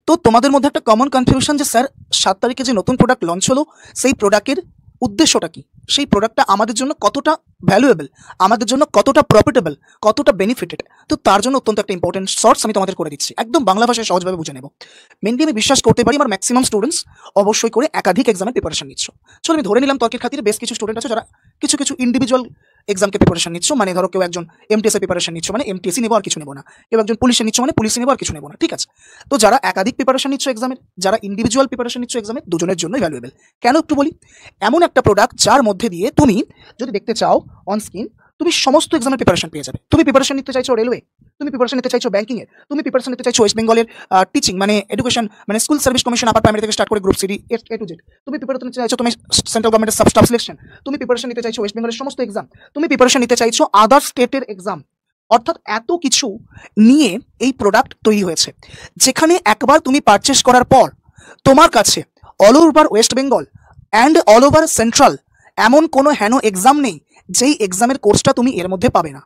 তো তোমাদের মধ্যে একটা কমন কনফিউশন যে স্যার 7 তারিখে যে নতুন প্রোডাক্ট লঞ্চ হলো সেই প্রোডাক্টের উদ্দেশ্যটা কি, সেই প্রোডাক্টটা আমাদের জন্য কতটা ভ্যালুয়েবল, আমাদের জন্য কতটা প্রফিটেবল, কতটা বেনিফিটেড। তো তার জন্য অত্যন্ত একটা ইম্পর্টেন্ট শর্টস আমি তোমাদের করে দিচ্ছি, একদম বাংলা ভাষায় সহজভাবে বুঝে নেব। মেনলি আমি বিশ্বাস করতে পারি আমার ম্যাক্সিমাম স্টুডেন্টস অবশ্যই করে একাধিক এক্সামের প্রিপারেশন নিচ্ছ। চলো আমি ধরে নিলাম তর্কের খাতিরে বেশ কিছু স্টুডেন্ট আছে যারা কিছু কিছু ইন্ডিভিজুয়াল এক্সামকে প্রিপারেশন নিচ্ছ, মানে ধরো কেউ একজন এমটিএসএ প্রিপারেশন নিচ্ছ মানে এমটিএসই নেবো আর কিছু নেবো না, কেউ একজন পুলিশে নিচ্ছ মানে পুলিশে নেবো আর কিছু নেবো না, ঠিক আছে। তো যারা একাধিক প্রিপারেশন নিচ্ছ এক্সামের, যারা ইন্ডিভিজুয়াল প্রিপারেশন নিচ্ছ এক্সামের, দুজনের জন্যই ভ্যালুয়েবল। কেন একটু বলি, এমন একটা প্রোডাক্ট যার মধ্যে দিয়ে তুমি যদি দেখতে চাও অন স্ক্রিন, তুমি সমস্ত এক্সামের প্রিপারেশন পেয়ে যাবে। তুমি প্রিপারেশন নিতে চাইছো রেলওয়ে, তুমি প্রিপারেশন নিতে চাইছো ব্যাংকিং এর, তুমি প্রিপারেশন নিতে চাইছো ওয়েস্ট বেঙ্গলের টিচিং মানে এডুকেশন মানে school service commission upper primary থেকে স্টার্ট করে group CD A to Z, তুমি প্রিপারেশন নিতে চাইছো তুমি সেন্ট্রাল গভর্নমেন্টের সাব স্টাফ সিলেকশন, তুমি প্রিপারেশন নিতে চাইছো ওয়েস্ট বেঙ্গলের সমস্ত এক্সাম, তুমি প্রিপারেশন নিতে চাইছো আদার স্টেটের এক্সাম। অর্থাৎ এত কিছু নিয়ে এই প্রোডাক্ট তৈরি হয়েছে, যেখানে একবার তুমি পারচেস করার পর তোমার কাছে all over West Bengal and all over central এমন কোনো হেন এক্সাম নেই যেই এক্সামের কোর্সটা তুমি এর মধ্যে পাবে না।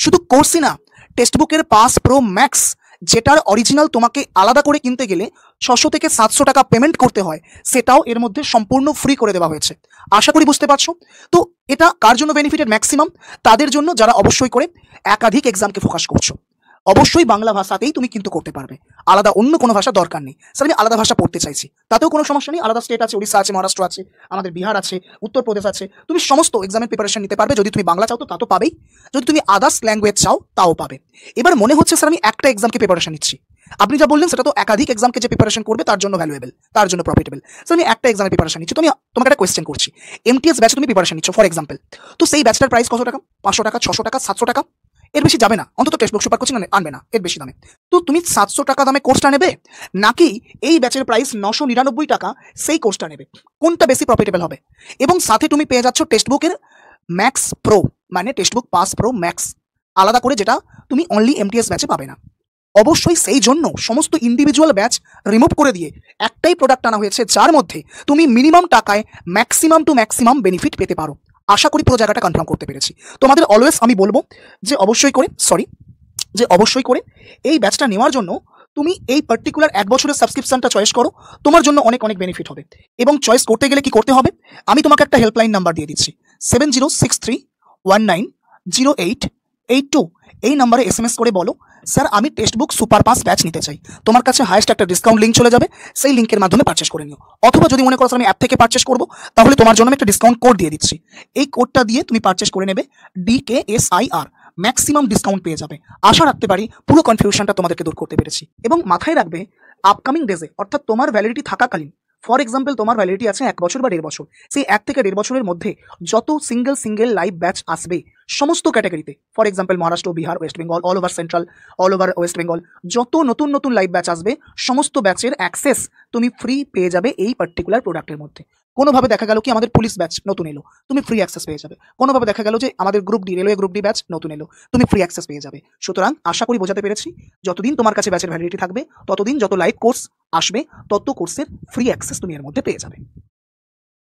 শুধু কোর্সই না, টেক্সটবুকের পাস প্রো ম্যাক্স যেটার অরিজিনাল তোমাকে আলাদা করে কিনতে গেলে 600 থেকে 700 টাকা পেমেন্ট করতে হয়, সেটাও এর মধ্যে সম্পূর্ণ ফ্রি করে দেওয়া হয়েছে। আশা করি বুঝতে পারছো। তো এটা কার জন্য বেনিফিটেড, ম্যাক্সিমাম তাদের জন্য যারা অবশ্যই করে একাধিক এক্সামকে ফোকাস করছো। অবশ্যই বাংলা ভাষাতেই তুমি কিন্তু করতে পারবে, আলাদা অন্য কোনো ভাষা দরকার নেই। স্যার আমি আলাদা ভাষা পড়তে চাইছি, তাতেও কোনো সমস্যা নেই। আলাদা স্টেট আছে, উড়িষ্যা আছে, মহারাষ্ট্র আছে, আমাদের বিহার আছে, উত্তরপ্রদেশ আছে, তুমি সমস্ত এক্সামের প্রিপারেশন নিতে পারবে। যদি তুমি বাংলা চাও তো তা তো পাবেই, যদি তুমি আদার্স ল্যাঙ্গুয়েজ চাও তাও পাবে। এবার মনে হচ্ছে স্যার আমি একটা এক্সামকে প্রিপারেশন নিচ্ছি, আপনি যা বললেন সেটা তো একাধিক এক্সামকে যে প্রিপারেশন করবে তার জন্য ভ্যালুয়েবল, তার জন্য প্রফিটেবল। স্যার আমি একটা এক্সামের প্রিপারেশন নিচ্ছি, তো আমি তোমাকে একটা কোয়েশ্চেন করছি, এমটিএস ব্যাচে তুমি প্রিপারেশন নিচ্ছ ফর এক্সাম্পল, তো সেই ব্যাচটার প্রাইস কত টাকা? 500 টাকা, 600 টাকা, 700 টাকা, এর বেশি যাবে না, অন্তত টেক্সটবুক সুপার কোচিং আনবে না এর বেশি দামে। তো তুমি 700 টাকা দামে কোর্সটা নেবে, নাকি এই ব্যাচের প্রাইস 999 টাকা সেই কোর্সটা নেবে? কোনটা বেশি প্রফিটেবল হবে? এবং সাথে তুমি পেয়ে যাচ্ছ টেক্সটবুকের ম্যাক্স প্রো মানে টেক্সটবুক পাস প্রো ম্যাক্স আলাদা করে, যেটা তুমি অনলি এমটিএস ব্যাচে পাবে না। অবশ্যই সেই জন্য সমস্ত ইন্ডিভিজুয়াল ব্যাচ রিমুভ করে দিয়ে একটাই প্রোডাক্ট আনা হয়েছে, যার মধ্যে তুমি মিনিমাম টাকায় ম্যাক্সিমাম টু ম্যাক্সিমাম বেনিফিট পেতে পারো। আশা করি পুরো জায়গাটা কনফার্ম করতে পেরেছি। তোমাদের অলওয়েজ আমি বলবো যে অবশ্যই করে এই ব্যাচটা নেওয়ার জন্য তুমি এই পার্টিকুলার 1 বছরের সাবস্ক্রিপশনটা চয়েস করো, তোমার জন্য অনেক অনেক বেনিফিট হবে। এবং চয়েস করতে গেলে কি করতে হবে, আমি তোমাকে একটা হেল্পলাইন নাম্বার দিয়ে দিচ্ছি, 7063190882। এই নাম্বারে SMS করে বলো স্যার আমি টেক্সটবুক সুপার পাস ব্যাচ নিতে চাই, তোমার কাছে হাইয়েস্ট একটা ডিসকাউন্ট লিঙ্ক চলে যাবে, সেই লিঙ্কের মাধ্যমে পারচেস করে নিও। অথবা যদি মনে করো আমি অ্যাপ থেকে পারচেস করবো, তাহলে তোমার জন্য আমি একটা ডিসকাউন্ট কোড দিয়ে দিচ্ছি, এই কোডটা দিয়ে তুমি পারচেস করে নেবে, DKSIR, ম্যাক্সিমাম ডিসকাউন্ট পেয়ে যাবে। আশা রাখতে পারি পুরো কনফিউশনটা তোমাদেরকে দূর করতে পেরেছি। এবং মাথায় রাখবে আপকামিং ডেজে, অর্থাৎ তোমার ভ্যালিডিটি থাকাকালীন, ফর এক্সাম্পল তোমার ভ্যালিডিটি আছে 1 বছর বা 1.5 বছর, সেই 1 থেকে 1.5 বছরের মধ্যে যত সিঙ্গেল লাইভ ব্যাচ আসবে সমস্ত ক্যাটাগরিতে, for example Maharashtra, Bihar, West Bengal, all over central, all over West Bengal, যত নতুন লাইভ ব্যাচ আসবে সমস্ত ব্যাচের অ্যাক্সেস তুমি ফ্রি পেয়ে যাবে এই পার্টিকুলার প্রোডাক্টের মধ্যে। কোনোভাবে দেখা গেল কি আমাদের পুলিশ ব্যাচ নতুন এলো, তুমি ফ্রি অ্যাক্সেস পেয়ে যাবে। কোনোভাবে দেখা গেল যে আমাদের group D, railway group D batch নতুন এলো, তুমি ফ্রি অ্যাক্সেস পেয়ে যাবে। সুতরাং আশা করি বোঝাতে পেরেছি, যতদিন তোমার কাছে ব্যাচের ভ্যালিডিটি থাকবে ততদিন যত লাইভ কোর্স আসবে তত কোর্সের ফ্রি অ্যাক্সেস তুমি এর মধ্যে পেয়ে যাবে।